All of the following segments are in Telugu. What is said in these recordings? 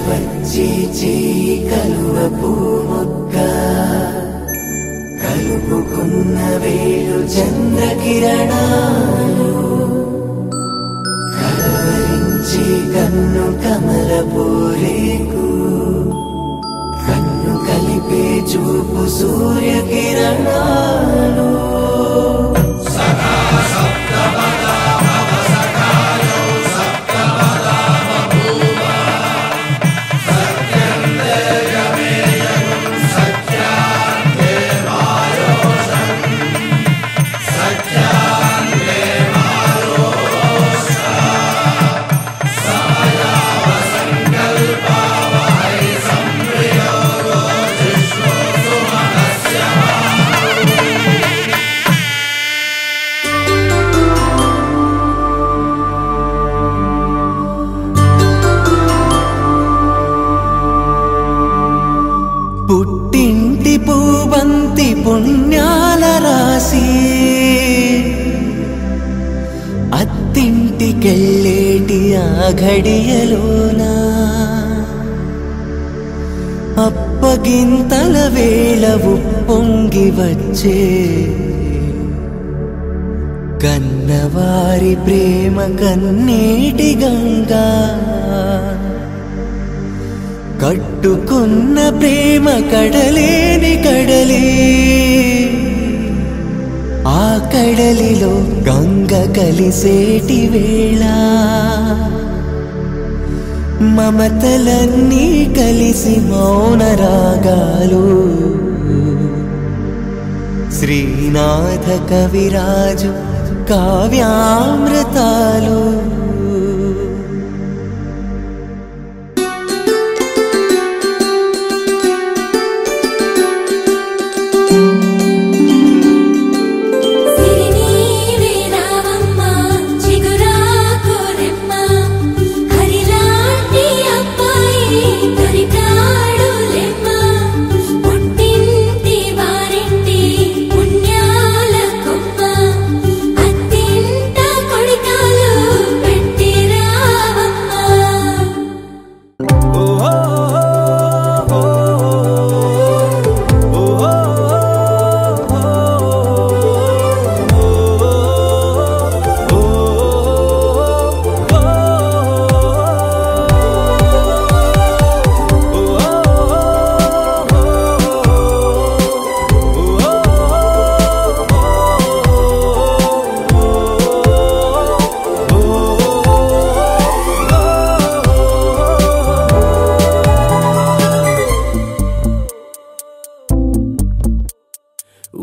వచ్చి చేయి కలువ పూముక్క కలుపుకున్న వేలు చంద్రకిరణాలు కలవరించి కన్ను కమల పూరేకు కన్ను కలిపే చూపు సూర్యకిరణాలు పుట్టింటి పూబంతి పుణ్యాల రాసి అత్తింటికెళ్ళేటి ఆ ఘడియలోనా అప్పగింతల వేళ ఉప్పొంగి వచ్చే కన్నవారి ప్రేమ కన్నీటి గంగా కట్టుకున్న ప్రేమ కడలేని కడలి ఆ కడలిలో గంగ కలిసేటి వేళ మమతలన్నీ కలిసి మౌన రాగాలు శ్రీనాథ కవిరాజు కావ్యామృతాలు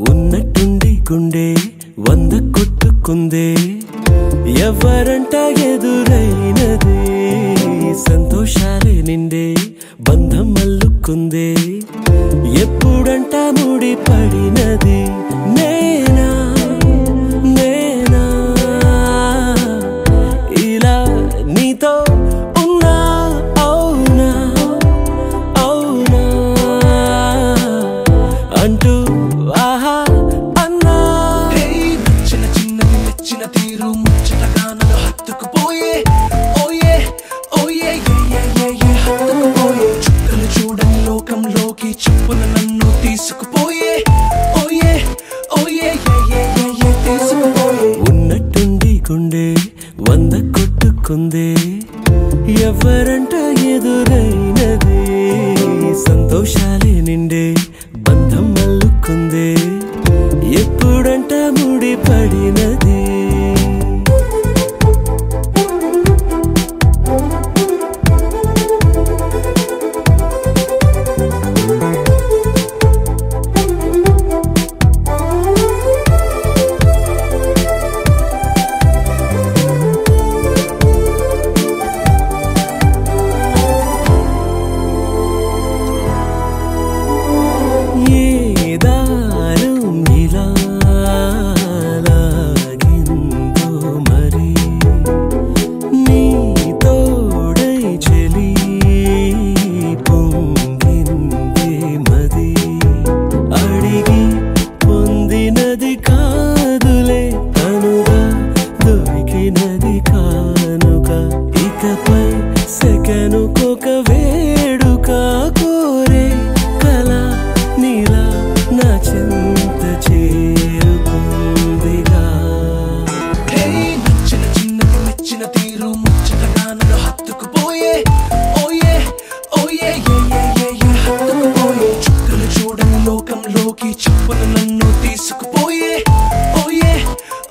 ఉన్నట్టుండి గుండె 100 కొట్టుకుందే ఎవరంట ఎదురైనదే సంతోషాలే నిండే బంధం అల్లుకుందే ఎప్పుడంట ముడి పడినది నేనా నేనా ఇలా నీతో ఉన్నా అవునా అవునా అంటూ ఉన్నట్టుండి గుండె 100 కొట్టుకుందే ఎవరంట ఎదురైనదే సంతోషాలే నిండే బంధం అల్లుకుందే ఎప్పుడంట ముడి పడినది ఇంకొక వేడుక కోరే కల నీలా నా చింత చేరుకుందిగా. నచ్చిన చిన్నది మెచ్చిన తీరు ముచ్చటగా నన్ను హత్తుకుపోయే ఓయే ఓయే హత్తుకుపోయే. చుక్కలు చూడని లోకంలోకి చెప్పున నన్ను తీసుకుపోయే ఓయే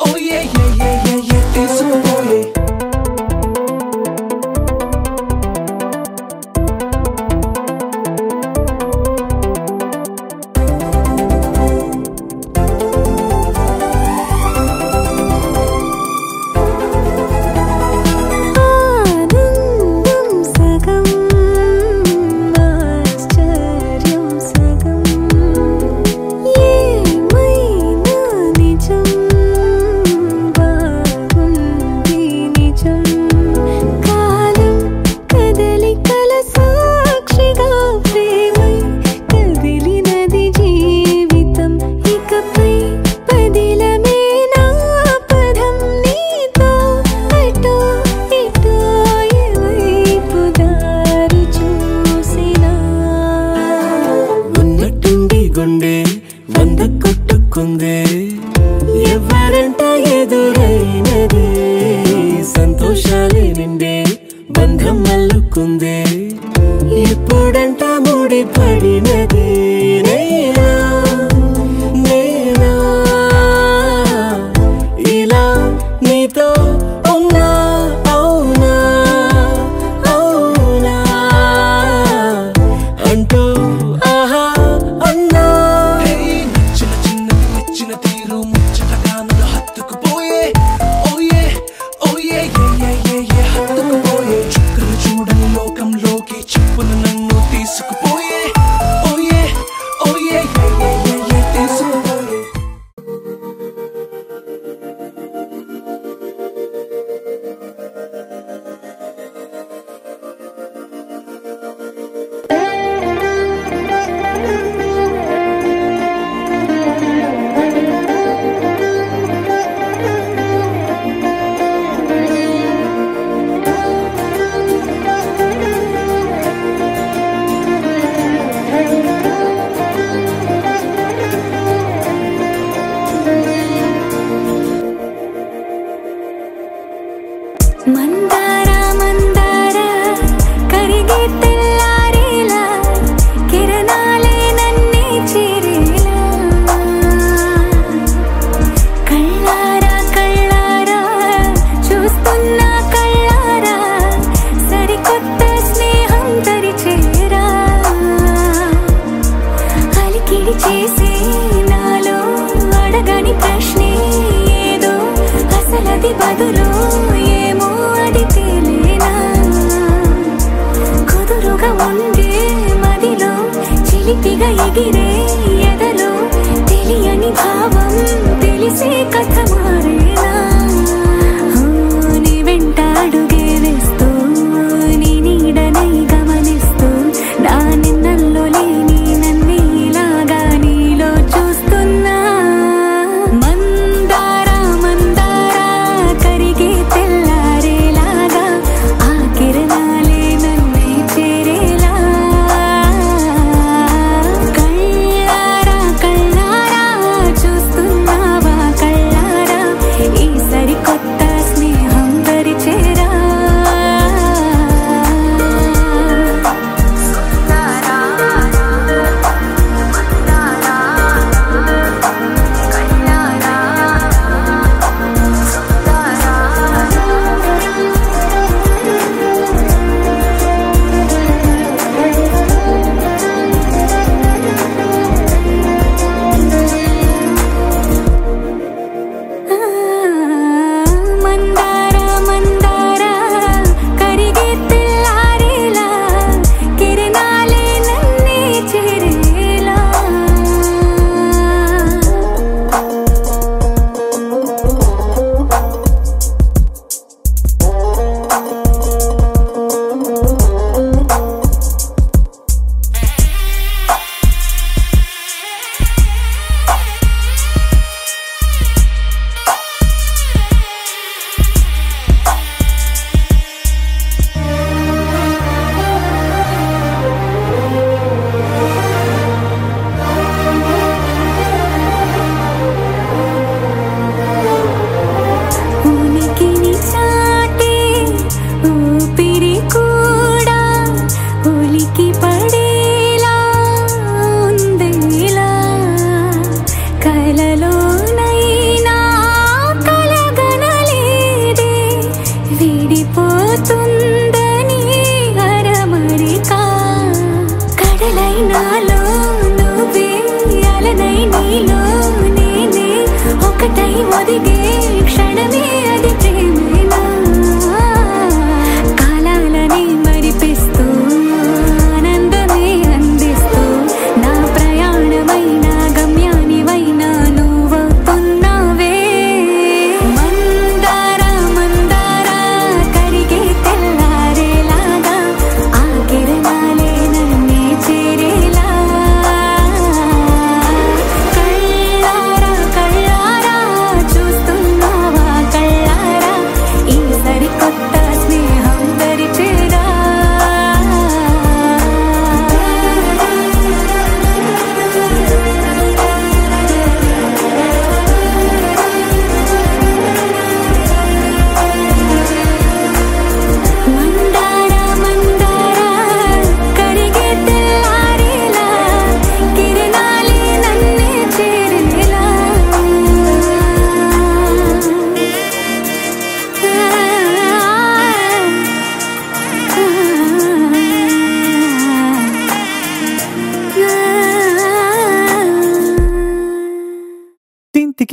ఓయే తీసుకుపోయే. ఎవరంట ఎదురైనదే సంతోషాలే నిండే బంధం అల్లుకుందే. ఎప్పుడంట ముడిపడినదే నేనా నేనా ఇలా నీతో ఉన్నా అవునా అవునా అంటూ ఆహా అన్నా. తీరు ముచ్చటగా నన్ను హత్తుకుపోయే ఓయే ఓయే హత్తుకుపోయే. చుక్కలు చూడని లోకంలోకి చెప్పున నన్ను తీసుకుపోయే ఓయే ఓయే తీసుకుపోయే. మందారా మందారా కరిగే తెల్లారేలా కిరణాలే నన్నే చేరేలా. కళ్ళారా కళ్ళారా చూస్తున్నా కళ్ళారా సరికొత్త స్నేహం తరిచేరా. అలికిడి చేసే నాలో అడగని ప్రశ్నే ఏదో అసలది బదులు ఏమో అది తేలేనా. కుదురుగా ఉండే మదిలో చిలిపిగా ఎగిరే ఎదలో తెలియని భావం తెలిసే కథ మారేనా. నీ వెంట అడుగే వేస్తూ నీ నీడనై గమనిస్తూ నా నిన్నల్లో లేని నన్నే ఇలాగా నీలో చూస్తున్నా. మందారా మందారా కరిగే తెల్లారేలాగా ఆ కిరణాలే నన్నే చేరేలా. కళ్ళారా కళ్ళారా చూస్తున్నావా కళ్ళారా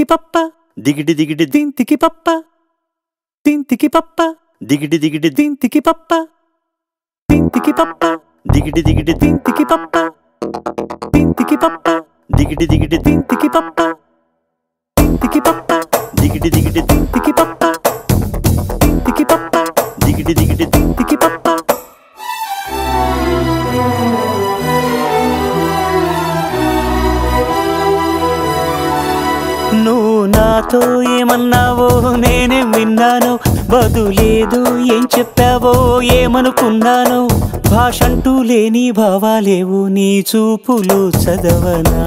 పప్ప దిగిడి దిగిడి దింతికి పప్ప దింతికి పప్ప దిగిడి దిగిడి దింతికి పప్ప దింతికి పప్ప దిగిడి దిగిడి దింతికి పప్ప దింతికి పప్ప దిగిడి దిగిడి దింతికి పప్ప దింతికి పప్ప దిగిడి దిగిడి దింతికి పప్ప దింతికి పప్ప దిగిడి దిగిడి దింతికి పప్ప. నువ్వు నాతో ఏమన్నావో నేనేం విన్నాను, బదులేదు ఏం చెప్పావో ఏమనుకున్నాను. భాషంటూ లేని భావాలేవు నీ చూపులు చదవనా,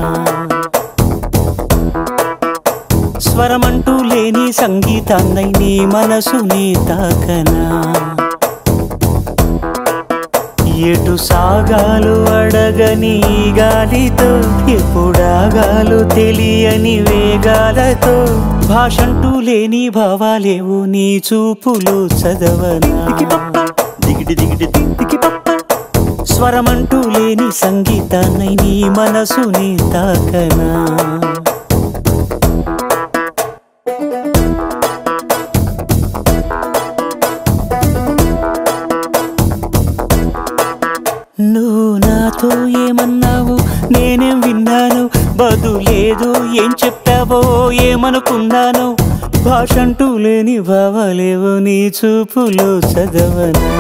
స్వరమంటూ లేని సంగీతాన్నై నీ మనసుని తాకనా. ఎటు సాగాలు అడగని గాలితో, ఎప్పుడాగాలు తెలియని వేగాలతో. భాషంటూ లేని భావాలేవు నీ చూపులు చదవనా, దిగిడి దిగిడి దింతికి పప్ప. స్వరమంటూ లేని సంగీతాన్నై నీ మనసుని తాకనా. నువ్వు నాతో ఏమన్నావు నేనేం విన్నాను, బదులేదు ఏం చెప్పావో ఏమనుకున్నాను. భాషంటూ లేని భావాలేవు నీ చూపులు చదవనా,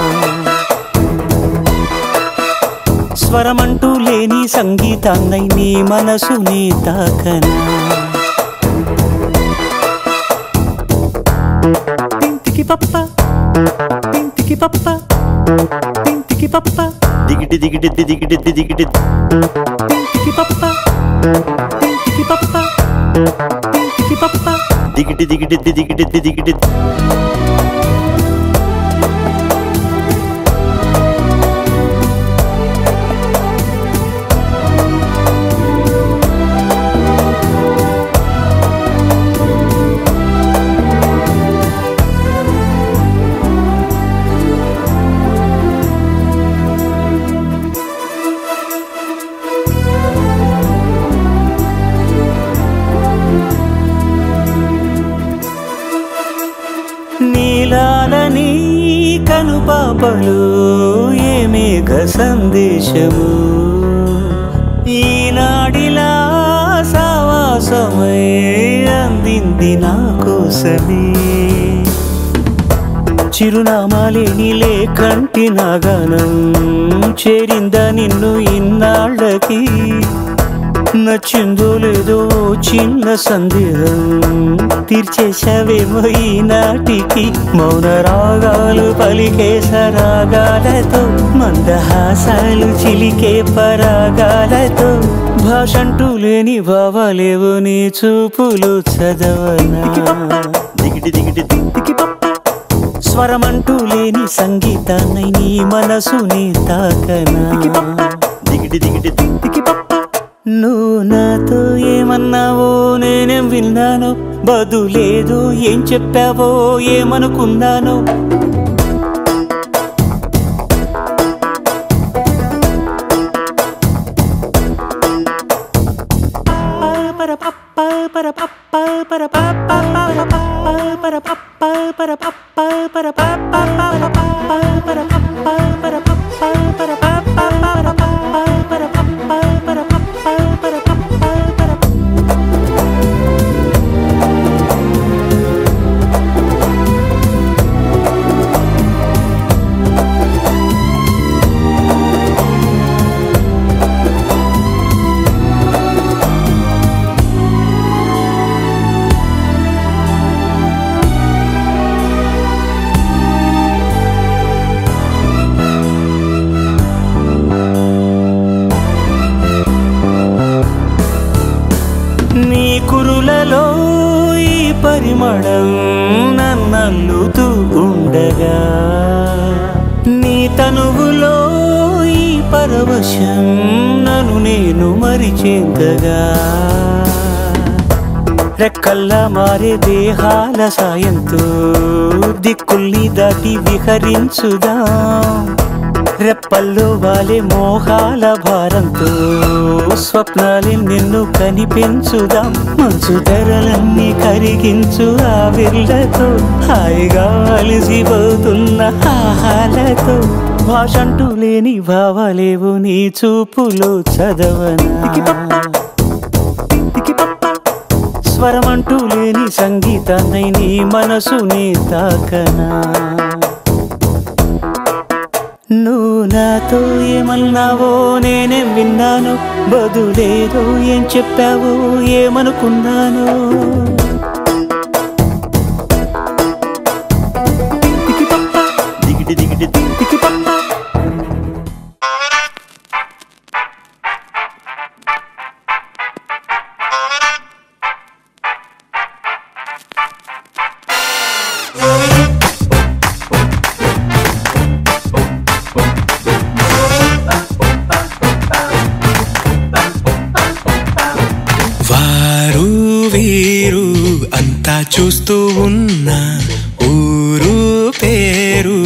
స్వరమంటూ లేని సంగీతాన్నై నీ మనసుని తాకనా. దింతికి పప్ప దింతికి పప్ప దింతికి పప్ప దిగిడి దిగిడి దిగిడి దిగిడి దింతికి పప్ప దింతికి పప్ప దింతికి పప్ప దిగిడి దిగిడి దిగిడి దిగిడి. నీలాలని కనుపాపలు ఏమేఘ సందేశము, ఈనాడిలా సావాసమై అందింది నా కోసమే. చిరునామాలేని లేకంటి నాగానం చేరిందా నిన్ను ఇన్నాళ్ళకి. నచ్చిందో లేదో చిన్న సందేహం తీర్చేశావేమో ఈనాటికి. మౌన రాగాలు పలికే సరాగాలతో, మందహాసాలు చిలికే పరాగాలతో. భాషంటూ లేని భావాలేవు నీ చూపులు చదవనా, దిగిడి దిగిడి దింతికి పప్ప. స్వరమంటూ లేని సంగీతాన్నై నీ మనసుని తాకనా, దిగిడి దిగిడి దింతికి పప్ప. నువ్వు నాతో ఏమన్నావో నేనేం విన్నాను, బదులేదు ఏం చెప్పావో ఏమనుకున్నాను. నీ కురులలో ఈ పరిమళం నన్నల్లుతూ ఉండగా, నీ తనువులో ఈ పరవశం నన్ను నేను మరిచేంతగా. రెక్కల్లా మారే దేహాల సాయంతో దిక్కుల్ని దాటి విహరించుదా. రెప్పల్లో వాలే మోహాల భారంతో స్వప్నాలి నిన్ను కనిపించుదాం మంచు తెరలన్నీ కరిగించు ఆ విర్లతో హాయిగా అలిసిపోతున్న ఆహాలతో భాషంటూ లేని భావాలేవు నీ చూపులో చదవనా స్వరమంటూ లేని సంగీతాన్ని నీ మనసుని తాకనా నువ్వు నాతో ఏమన్నావో నేనేం విన్నాను బదులేదో ఏం చెప్పావో ఏమనుకున్నాను దిగి పప్ప దిగిటి దిగిటి దిగి పప్ప చూస్తూ ఉన్నా ఊరు పేరు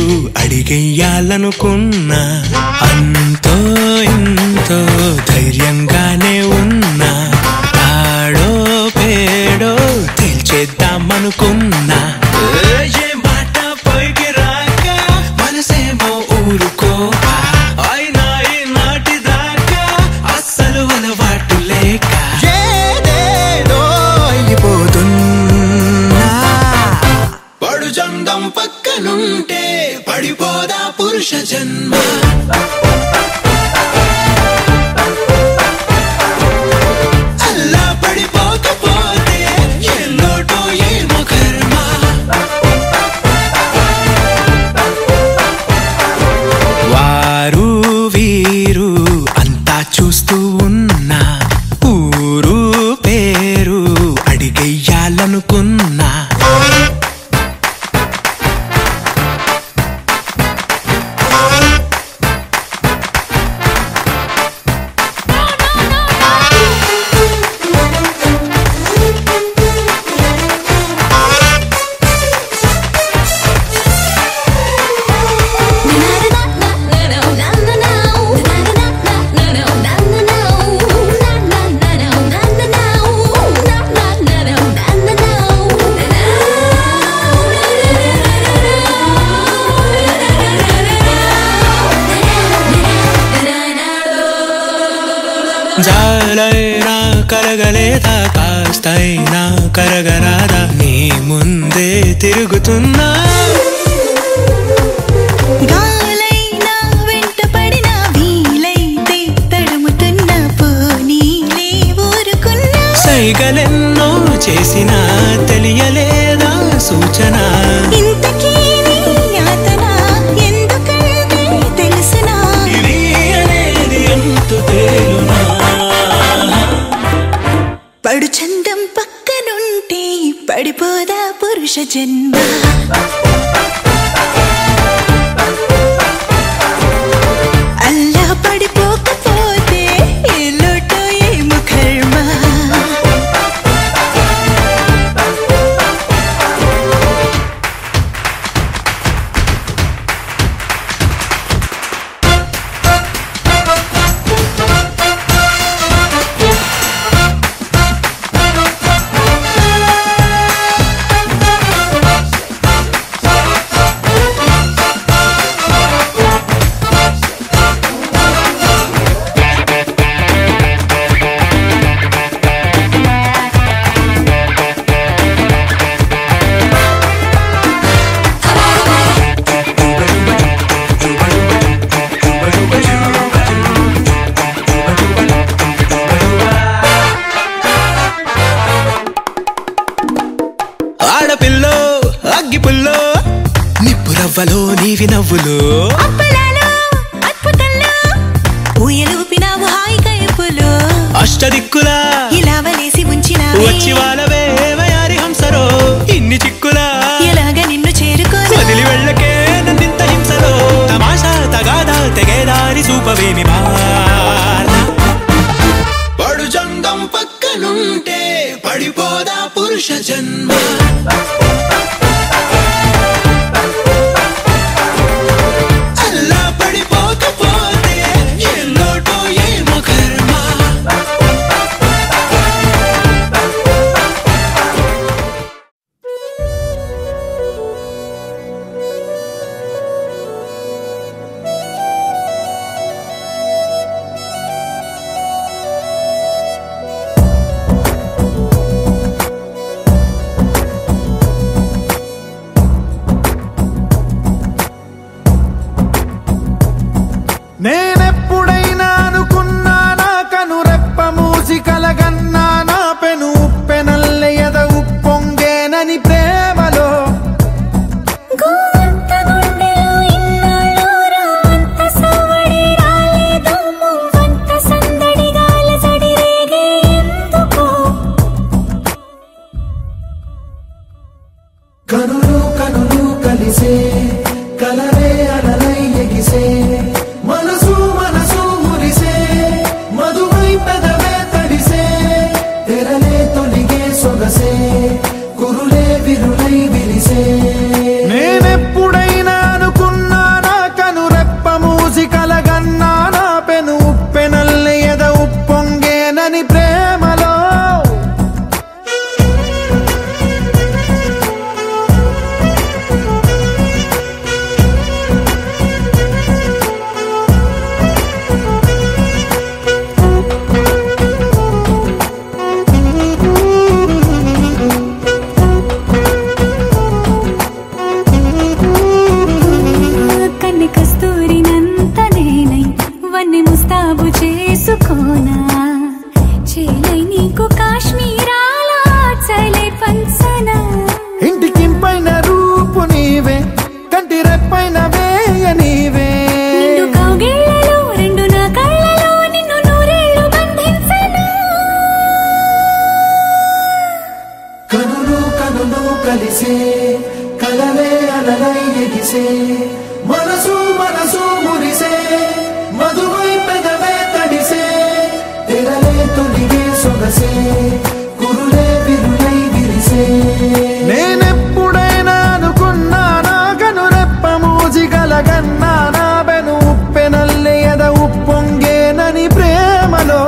అడిగేయాలనుకున్నా అంతో ఎంతో ధైర్యంగానే ఉన్నా ఆడో పేడో తేల్చేద్దామనుకున్నా ఏ మాట పైకి రాక మనసేమో ఊరుకోక అయినా ఈ నాటి దాకా అస్సలు అలవాటు లేక ఏదేదో అయిపోతున్నా జంగం పక్కనుంటే పడిపోదా పురుష జన్మ అల్లా పడిపోకపోతే ఎల్లోటో ఏమో కర్మ వారు వీరు అంతా చూస్తూ ఉన్నా ఊరు పేరు అడిగేయాలనుకున్నా జాలైనా కరగలేదా కాస్తైనా కరగరాదా నీ ముందే తిరుగుతున్నా గాలైనా వెంట పడినా వీలైతే తడుముతున్నా పోనీలే ఊరుకున్నా సైగలెన్నో చేసినా తెలియలేదా సూచన ఇంతకీ నీ యాతన ఎందుకంటే తెలుసునా ఇది అనేది ఎంతో తేలునా పడు చందం పక్కనుంటే పడిపోదా పురుష జన్మ అల్లా పడిపోకపోతే ఎల్లోటో ఏమో కర్మ ఆడపిల్లో అగ్గిపుల్లో నిప్పురవ్వలో నీవి నవ్వులు అప్పలాలో అద్భుతంలో ఊయలూపినావు హాయిగా ఎప్పులో అష్టదిక్కులా ఇలా వలేసి ఉంచినా వచ్చి వాళ్ళవే వయారి హంసరో ఇన్ని చిక్కులా ఎలాగ నిన్ను చేరుకోను వదిలి వెళ్ళకే నన్నింత హింసలో తమాషా తగాదా తెగేదారి చూపవేమి పడు జంగం పక్కనుంటే పడిపోదా పురుష జన్మ అల్లా పడిపోక చేసుకోనా చేలై నీకు కాశ్మీరాలా చలే పంచనా ఇంటికింపైన రూపు నీవే కంటి రెప్పైన వేయ నీవే నిన్ను కౌగిళ్ళలో రెండు నా కళ్ళలో నిన్ను నూరేళ్ళు బంధించనా కనులు కనులు కలిసే కలలే అలలై ఎగిసే మనసు మనసు మురిసే మధువై పెదవే తడిసే తెరలే తొలిగే సొగసే కురులే విరులై విరిసే నేనెప్పుడైనా అనుకున్నానా కనురెప్ప మూజి కలగన్నానా బెను ఉప్పెనల్లే ఎద ఉప్పొంగేనని ప్రేమలో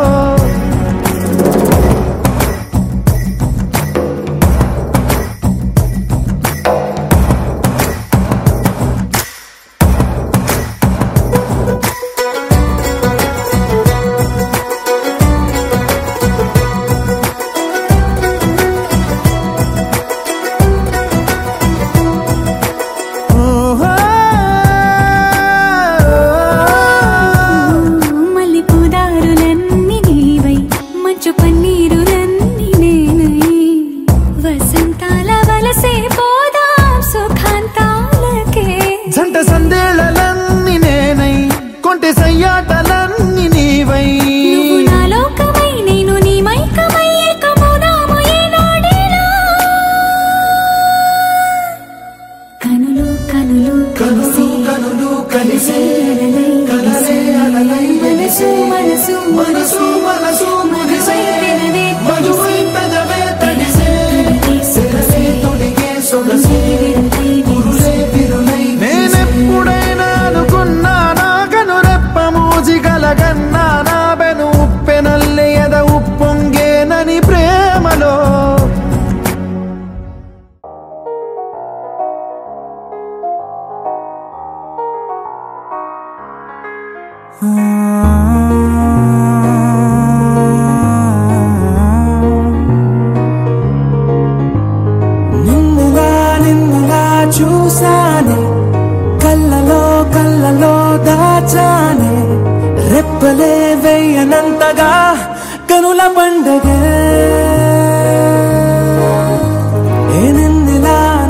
సందేళలన్నీ నేనై కొంటె సయ్యాటలన్నీ నీవై నువ్వు నా లోకమై నేను నీ మైకమై ఏకమౌనాము ఏనాడేనా కనులు కనులు కలిసి కనులు కలిసే కలలే అలలై ఎగిసే మనసు మనసు మనసు మురిసే మధువై పెదవే తడిసే తెరలే తొడిగే సొగసే కురులే విరులై నేనెప్పుడైనా అనుకున్నానా కనురెప్ప మూజి కలగన్నానా బెను ఉప్పెనల్లే ఎద ఉప్పొంగేనని ప్రేమలో నిన్నులా చూసానే కళ్ళలో కళ్ళలో దాచానే రెప్పలే వేయనంతగా కనుల పండగే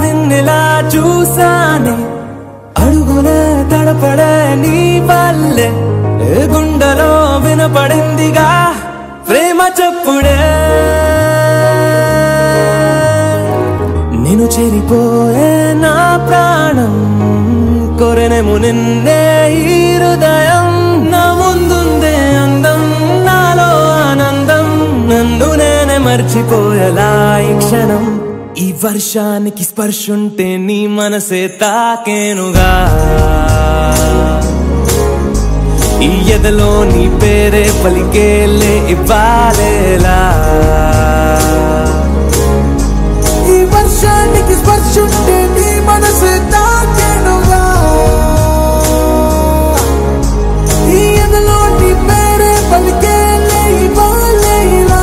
నిన్నులా చూసానే అడుగులే తడపడే నీ వల్లే గుండెలో వినపడిందిగా ప్రేమ చెప్పుడే నిన్ను చేరిపోయే నా ప్రాణం కొరెనేమో నిన్నే ఈ హృదయం నా ముందుందే అందం నాలో ఆనందం నన్ను నేనే మర్చిపోయేలా ఈ క్షణం ఈ వర్షానికి స్పర్శుంటే నీ మనసే తాకేనుగా ఈ ఎదలో నీ పేరే పలికేలే ఇవ్వాలేలా ఈ వర్షానికి స్పర్శుంటే నీ మనసు తాకేనుగా ఈ ఎదలో నీ పేరే పలికేలే ఇవ్వాలేలా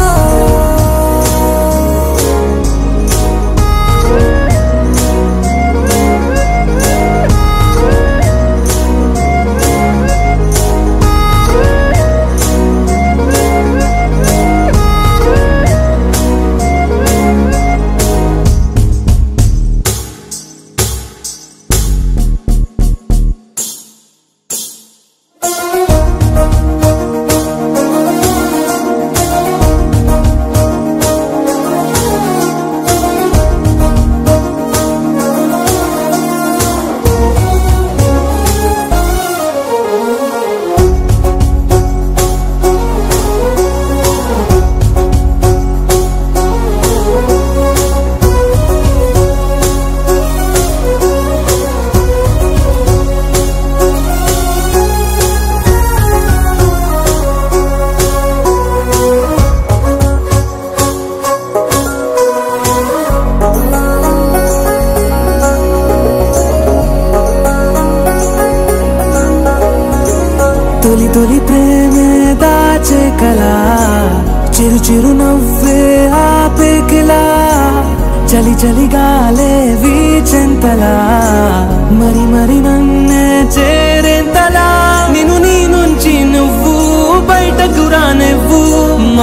తొలి తొలి ప్రేమే దాచే కలా చిరు చిరు నవ్వే ఆపే కిలా చలి చలి గాలే వీచెంతలా మరి మరి నన్నే చేరేంతలా నిన్ను నీ నుంచి నువ్వు బయటకు రా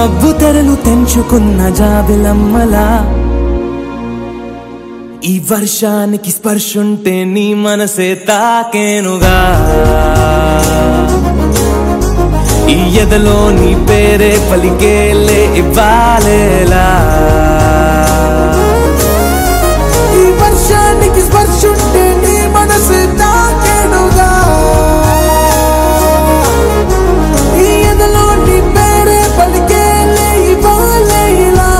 మబ్బు తెరలు తెంచుకున్న జాబిలమ్మలా ఈ వర్షానికి స్పర్శుంటే నీ మనసే తాకేనుగా ఈ ఎదలో నీ పేరే పలికేలే ఇవ్వాలేలా ఈ వర్షానికి స్పర్శుంటే నీ మనసే తాకేనుగా ఈ ఎదలో నీ పేరే పలికేలే ఇవ్వాలేలా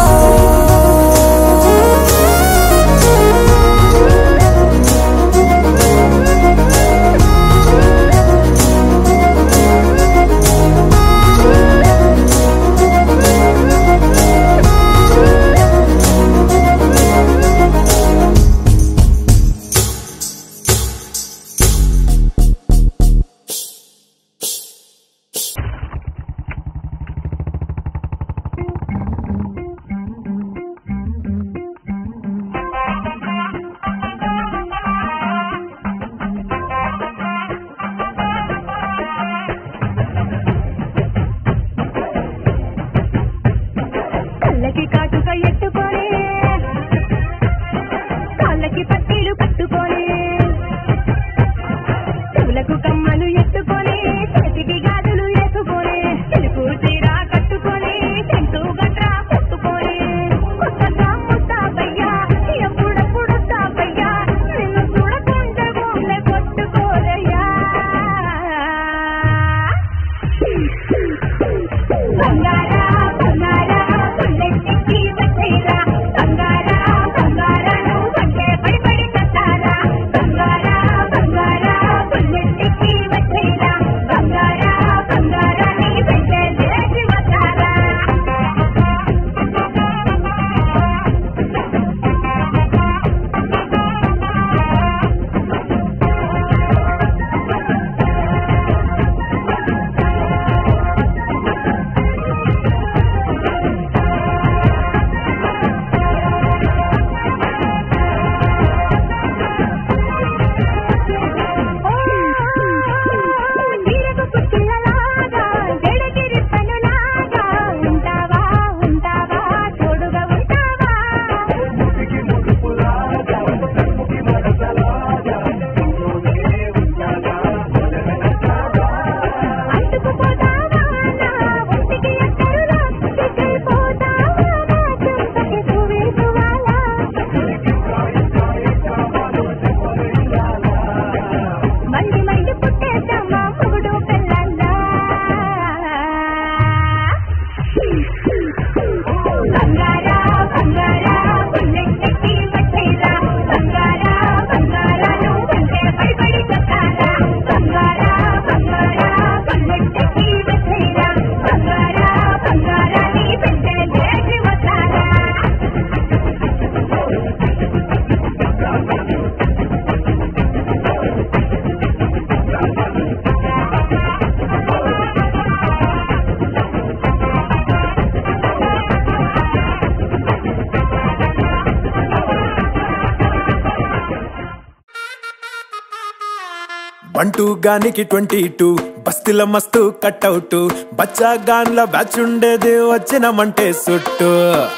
బంటూ గానికి 22 బస్తిల మస్తు కట్అవుట్ బచ్చా గాన్ల బ్యాచ్ ఉండేది వచ్చినమంటే సుట్టు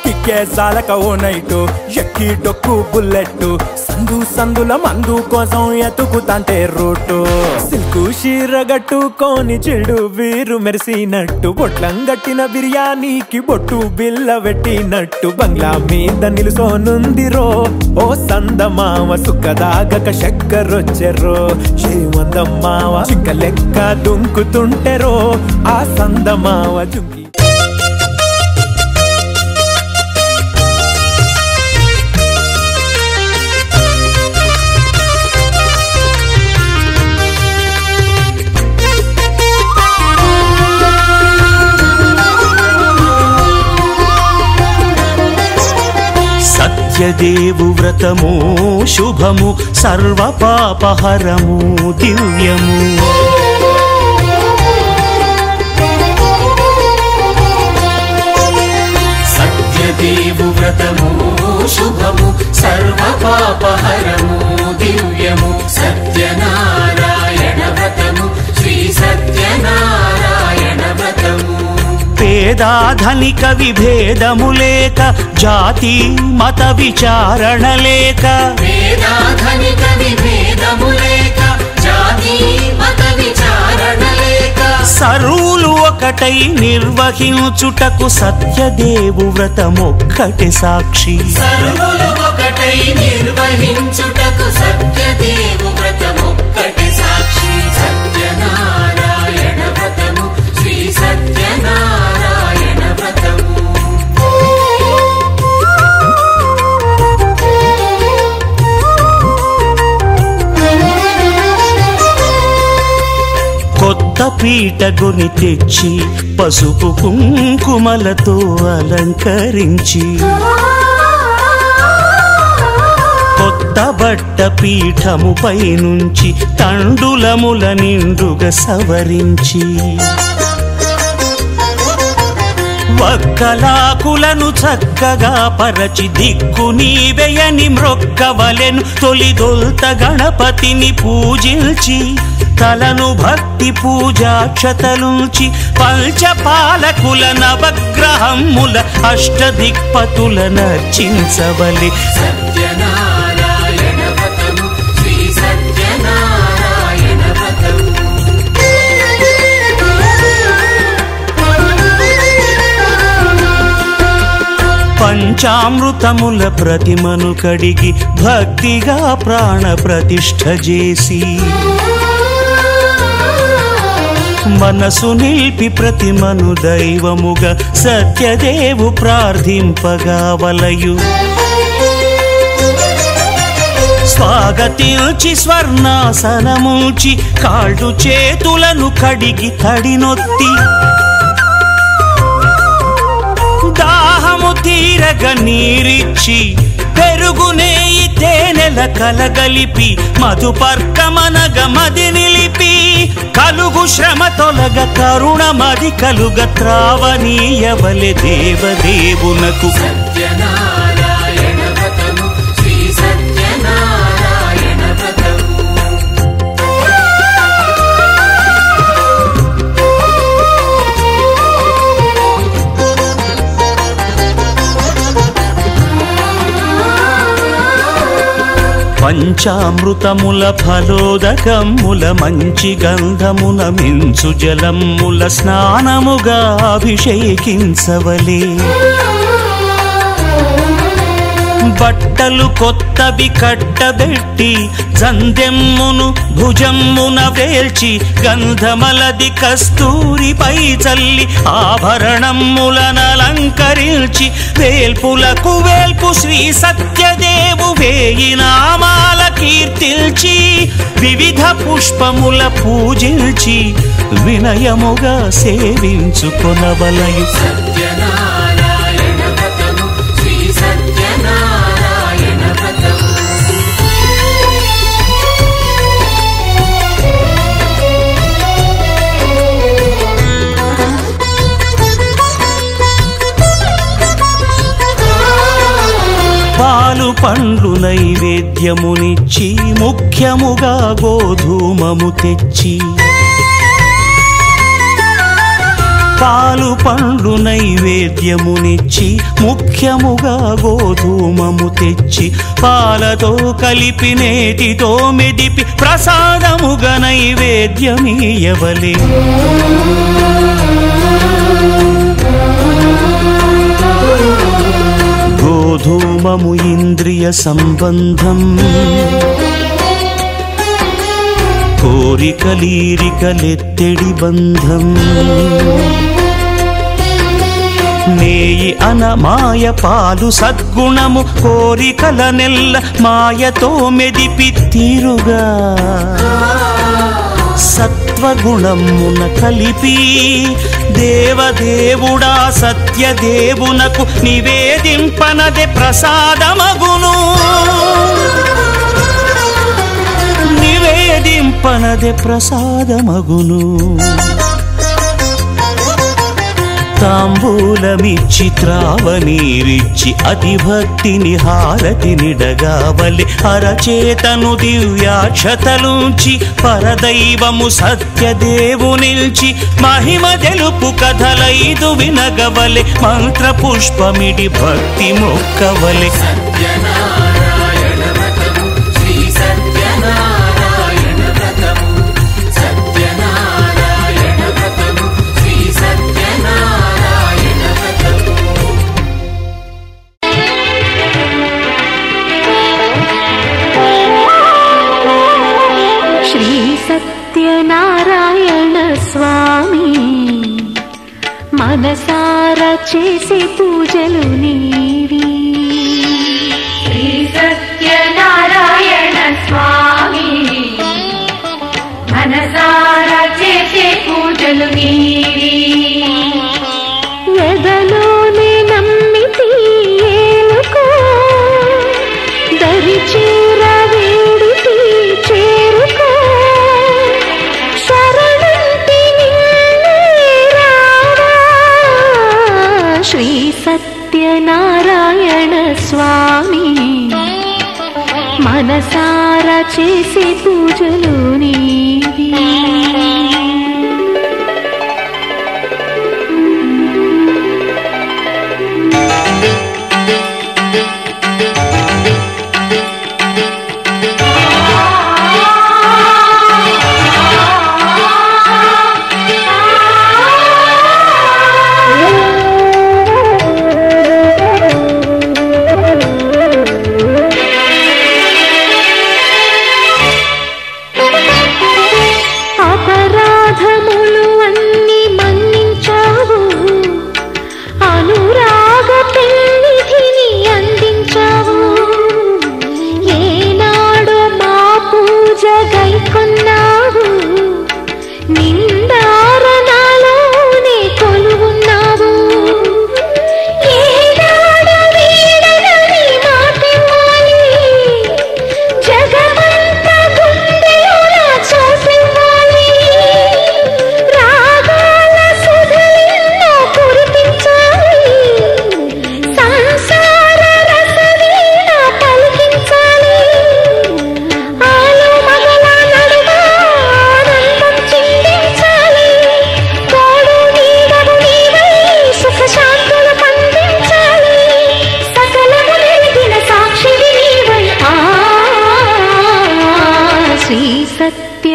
కిక్కే సాలక ఓ నైటు ఎక్కి డొక్కు బుల్లెట్ సందు సందుల మందు కోసం ఎతుకుతాంటే రూటు సిల్కు షీరగట్టుకోని చెడు వీరు మెరిసినట్టు బొట్లం గట్టిన బిర్యానీకి బొట్టు బిల్ల పెట్టినట్టు బంగ్లా మీద నిలుసోనుందిరో ఓ సందమావ సుఖదాగక చక్కరొచ్చెరో శ్రీమందమ్మావ చింక లెక్క దుంకుతుంటెరో ఆ సందమావ జుంకి సత్యదేవు వ్రతము శుభము సర్వ పాపహరము దివ్యము సత్యదేవు వ్రతము శుభము సర్వ పాపహరము దివ్యము సత్యనారాయణ వ్రతము శ్రీ సత్యనారాయణ వ్రతము పేదాధనిక విభేదము లేక జాతి మత విచారణ లేక వేదాధనిక విభేదము లేక జాతి మత విచారణ లేక సర్వులు ఒకటై నిర్వహించుటకు సత్యదేవు వ్రతమొక్కటి సాక్షి సర్వులు ఒకటై నిర్వహించుటకు సత్యదేవు వ్రతమొక్కటి సాక్షి సత్యనారాయణ వ్రతము శ్రీ సత్యనారాయణ వ్రతము కొత్త పీటగుని తెచ్చి పసుపు కుంకుమలతో అలంకరించి కొత్త బట్ట పీఠముపై నుంచి తండులముల నిండుగా సవరించి వక్కలాకులను చక్కగా పరచి దిక్కు నీవెయని మ్రొక్కవలెను తొలిదొల్త గణపతిని పూజించి తలను భక్తి పూజాక్షతలుంచి పంచపాలకుల నవగ్రహముల అష్టదిక్పతుల నర్చించవలె సత్యనారాయణ వ్రతము శ్రీ సత్యనారాయణ వ్రతము పంచామృతముల ప్రతిమను కడిగి భక్తిగా ప్రాణ ప్రతిష్ఠ చేసి మనసు నిలిపి ప్రతిమను దైవముగా సత్యదేవు ప్రార్థింపగా వలయు స్వాగతించి స్వర్ణాసనముంచి కాళ్ళు చేతులను కడిగి తడినొత్తి దాహము తీరగ నీరిచ్చి పెరుగు నెయ్యి తేనెల కలగలిపి మధుపర్కమనగ మది నిలిపి కలుగు శ్రమ తొలగ కరుణ మది కలుగ త్రావనీయవలె దేవదేవునకు సత్యనారాయణ వ్రతము శ్రీ సత్యనారాయణ వ్రతము పంచామృతముల ఫలోదకముల మంచి గంధమున మించు జలముల స్నానముగా అభిషేకించవలే బట్టలు కొత్తవి కట్టబెట్టి జందెమ్మును భుజమ్మున వేల్చి గంధమలది కస్తూరిపై చల్లి ఆభరణములనలంకరించి వేల్పులకు వేల్పు శ్రీ సత్యదేవు వేయి నామాల కీర్తిల్చి వివిధ పుష్పముల పూజించి వినయముగా సేవించుకొనవలయు సత్యనారాయణ వ్రతము శ్రీ సత్యనారాయణ వ్రతము పాలు పండ్లు నైవేద్యమునిచ్చి ముఖ్యముగా గోధూమము తెచ్చి పాలు పండ్లు నైవేద్యమునిచ్చి ముఖ్యముగా గోధూమము తెచ్చి పాలతో కలిపి నేతితో మెదిపి ప్రసాదముగా నైవేద్యమీయవలే గోధూమము ఇంద్రియ సంబంధం కోరికలీరికలెత్తెడి బంధం నేయి అనమాయ పాలు సద్గుణము కోరికల నెల్ల మాయతో మెదిపి తీరుగా సత్వగుణమున కలిపి దేవదేవుడా సత్యదేవునకు నివేదింపనదే ప్రసాదమగును నివేదింపనదే ప్రసాదమగును తాంబూలమిచ్చి త్రావనీరిచ్చి అతి భక్తిని హారతినిడగావలె అరచేతను దివ్యాక్షతలుంచి పరదైవము సత్యదేవునిల్చి మహిమ తెలుపు కథలైదు వినగవలె మంత్ర పుష్పమిడి భక్తి మొక్కవలె సత్యనారాయణ వ్రతము శ్రీ సత్యనారాయణ వ్రతము సత్యనారాయణ వ్రతము శ్రీ సత్యనారాయణ వ్రతము శ్రీ సత్యనారాయణ స్వామి మనసారా చేసే పూజలు నీవి. శ్రీ సత్యనారాయణ స్వామి మనసారా చేసే పూజలు నీవి. ఎదలోనే నమ్మితి ఏలుకో దరి చేర వేడితి చేరుకో శరణంటి నిన్నే రావా. శ్రీ సత్యనారాయణ స్వామి మనసారా చేసే పూజలు నీవి.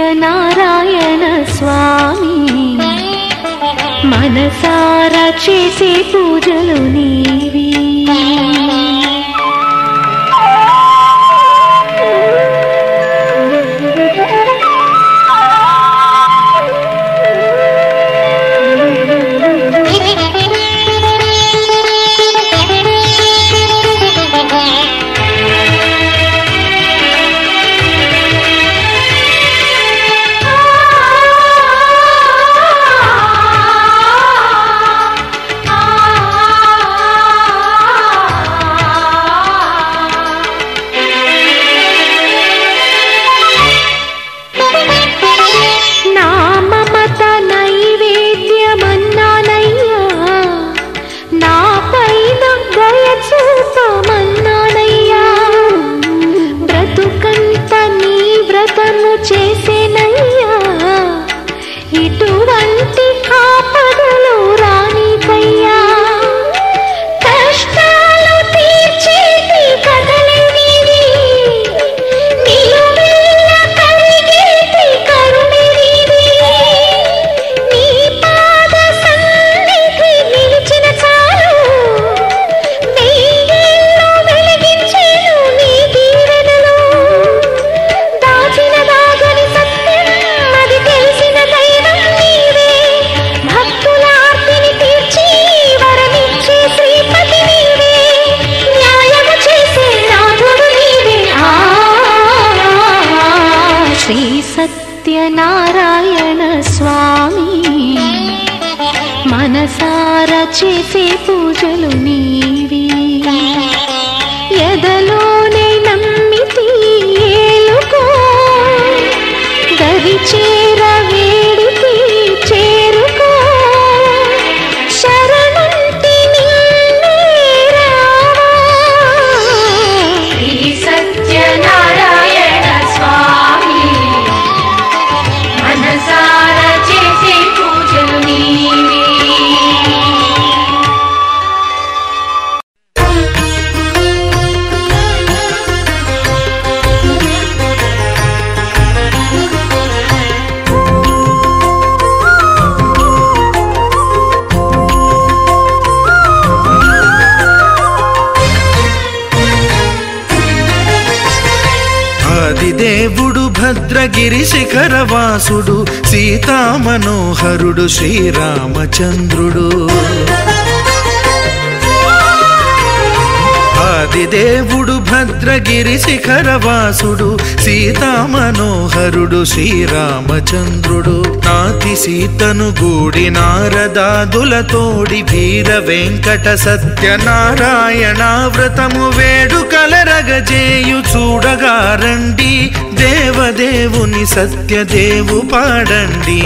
సత్యనారాయణ స్వామి మనసారా చేసే పూజలు నీవి. సత్యనారాయణ స్వామి మనసారా చేసే పూజలు నీవి. ఎదలోనే నమ్మితి ఏలుకో దరి చేర వేడితి చేరుకో శరణ భద్రగిరి శిఖరవాసుడు సీతామనోహరుడు శ్రీరామచంద్రుడు. ఆదిదేవుడు భద్రగిరి శిఖరవాసుడు సీతామనోహరుడు శ్రీరామచంద్రుడు. నాతి సీతను గూడి నారదాదులతోడి వీర వెంకట సత్యనారాయణ వ్రతము వేడుకలరగజేయు చూడగా రండి, దేవదేవుని సత్యదేవు పాడండి.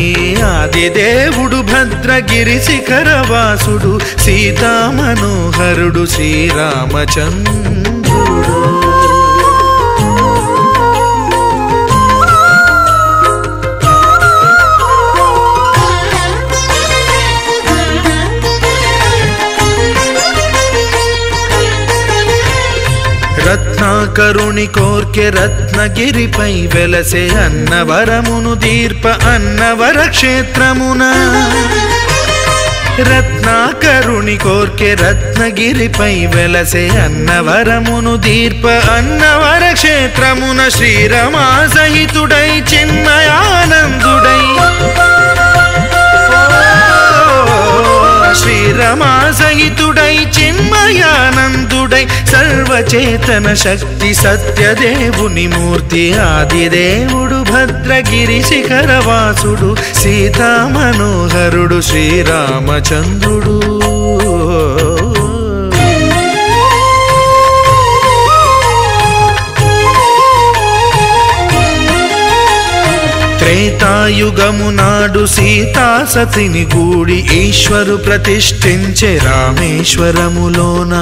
ఆదిదేవుడు భద్రగిరి శిఖరవాసుడు సీతామనోహరుడు శ్రీరామచంద్రుడు. రత్నాకరుని కోర్కె రత్నగిరిపై వెలసే అన్నవరమును దీర్ప అన్నవర క్షేత్రమున. రత్నాకరుని కోర్కె రత్నగిరిపై వెలసే అన్నవరమును దీర్ప అన్నవర క్షేత్రమున. శ్రీరమా సహితుడై చిన్మయానందుడై శ్రీరమా సహితుడై చిన్మయానందుడై సర్వచేతన శక్తి సత్యదేవుని మూర్తి. ఆదిదేవుడు భద్రగిరి శిఖరవాసుడు సీతామనోహరుడు శ్రీరామచంద్రుడు. త్రేతాయుగము నాడు సీతా సతిని గూడి ఈశ్వరు ప్రతిష్ఠించే రామేశ్వరములోన.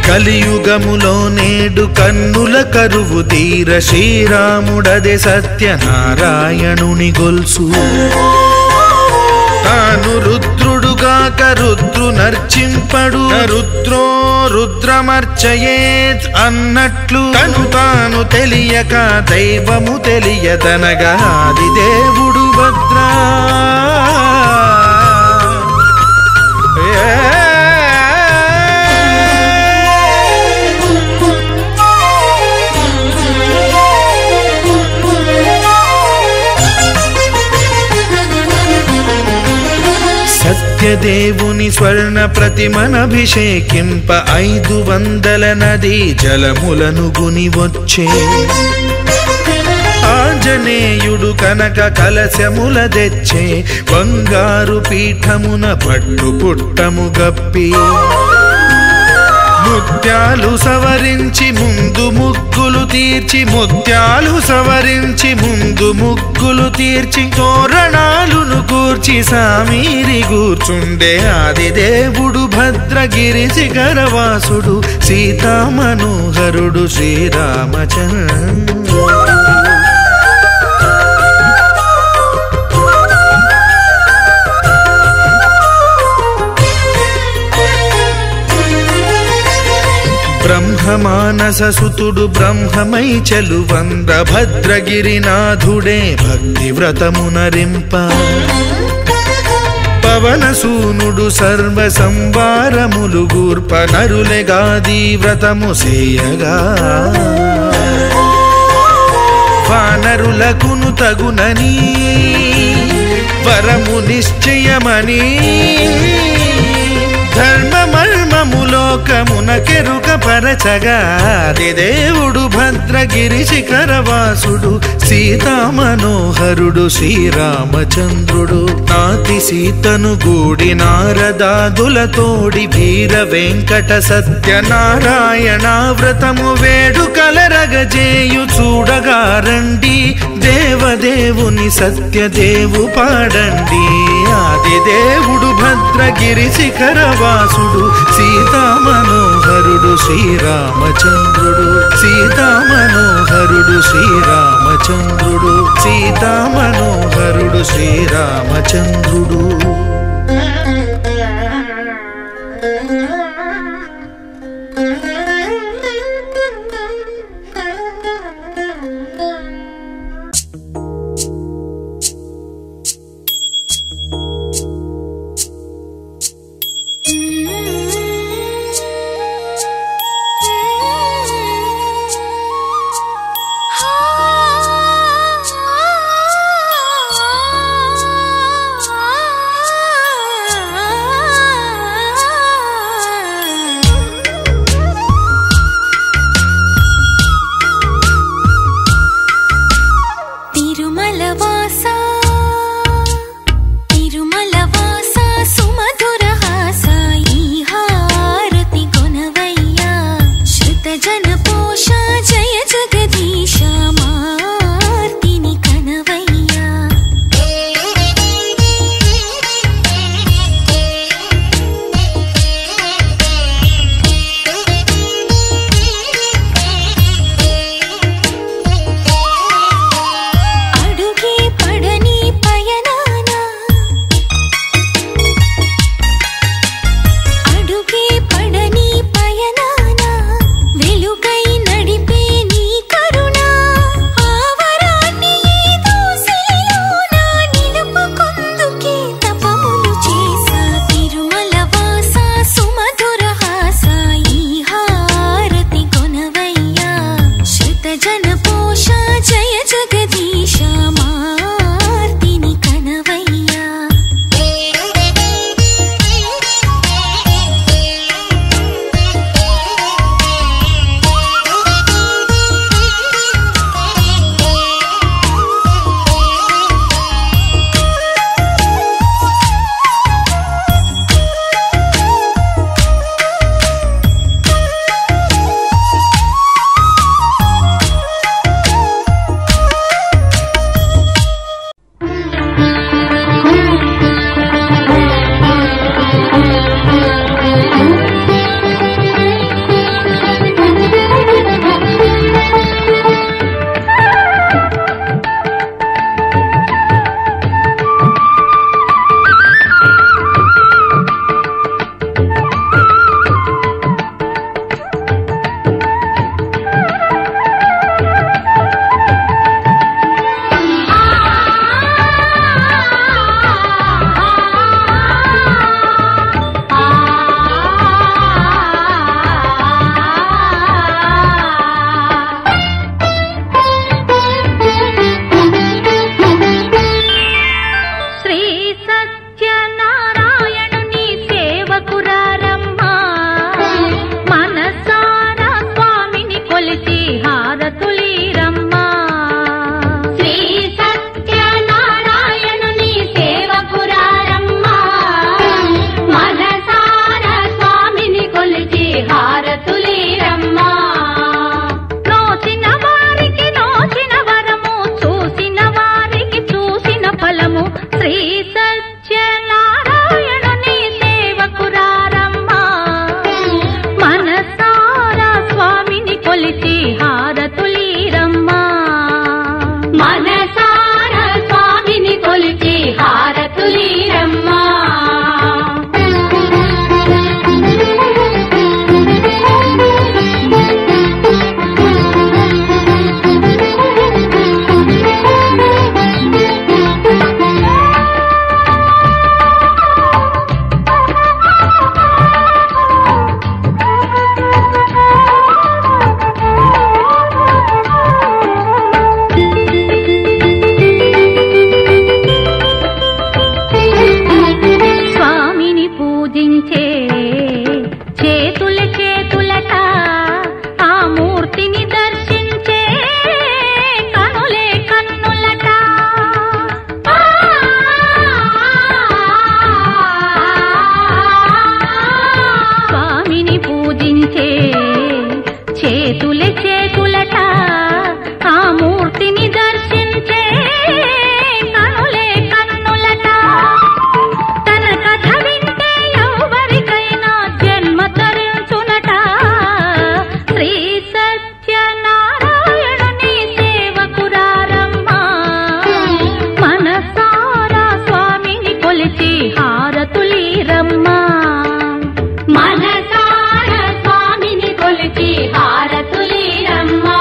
కలియుగములో నేడు కన్నుల కరువు తీర శ్రీరాముడదే సత్యనారాయణుని గొల్సు. తాను రుద్రుడుగాక రుద్రు నర్చింపడు, రుద్రో రుద్రమర్చయేత్ అన్నట్లు తను తాను తెలియక దైవము తెలియదనగా ఆదిదేవుడు భద్రా. సత్యదేవుని స్వర్ణ ప్రతిమనభిషేకింప 500 నదీ జలములను గుని వచ్చే. ఆంజనేయుడు కనక కలశముల తెచ్చే, బంగారు పీఠమున పట్టు పుట్టము గప్పి. ముత్యాలు సవరించి ముందు ముగ్గులు తీర్చి, ముత్యాలు సవరించి ముందు ముగ్గులు తీర్చి, తోరణాలును కూర్చి సామీరి కూర్చుండే ఆదిదేవుడు భద్రగిరి శిఖరవాసుడు సీతామనోహరుడు శ్రీరామచంద్రుడు. బ్రహ్మమానస సుతుడు బ్రహ్మమై చెలువంద భద్రగిరినాథుడే భక్తి వ్రతమునరింప. పవనసూనుడు సర్వ సంవారములు గూర్ప నరులెగాది వ్రతము సేయగా. వానరులకును తగునని వరము నిశ్చయమని, ధర్మమర్మములోకమునకెరుక పరచగా ఆదిదేవుడు భద్రగిరి శిఖరవాసుడు సీతామనోహరుడు శ్రీరామచంద్రుడు. నాతి సీతను గూడి నారదాదులతోడి వీర వెంకట సత్యనారాయణ వ్రతము వేడుకలరగజేయు చూడగా రండి, దేవదేవుని సత్యదేవు పాడండి. ఆదిదేవుడు భద్రగిరి శిఖరవాసుడు సీతామనోహరుడు శ్రీరామచంద్రుడు. సీతామనోహరుడు శ్రీరామచంద్రుడు. సీతామనోహరుడు శ్రీరామచంద్రుడు. ఆ కొలిచి హారతులీరమ్మా మనసార స్వామిని కొలిచి హారతులీరమ్మా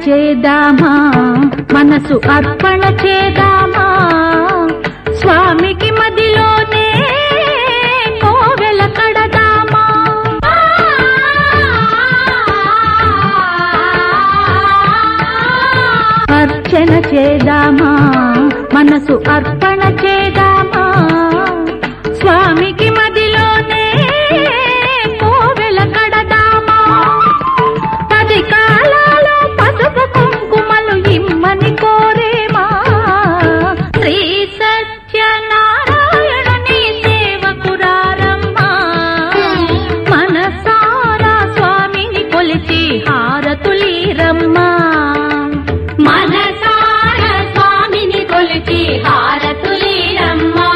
చేదామా మనసు అర్పణ చేదామా స్వామికి మదిలోనే కోవెల కడదామా అర్చన చేదామా మనసు అర్పణ చేదామా స్వామికి మదిలోనే కోవెల కడదామా 10 కాలాలు పసుపు కుంకుమలు ఇమ్మని కోరేమా శ్రీ సత్యనారాయణుని సేవకురారమ్మా మనసారా స్వామిని కొలిచి హారతులీరమ్మా మనసారా స్వామిని కొలిచి హారతులీరమ్మా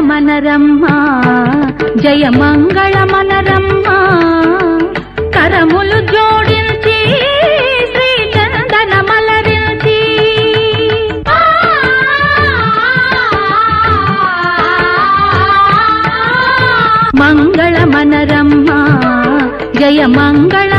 మనరమ్మా జయ మంగళ మనరమ్మా కరములు జోడించి శ్రీ చందన మలరించి మంగళ మనరమ్మా జయ మంగళ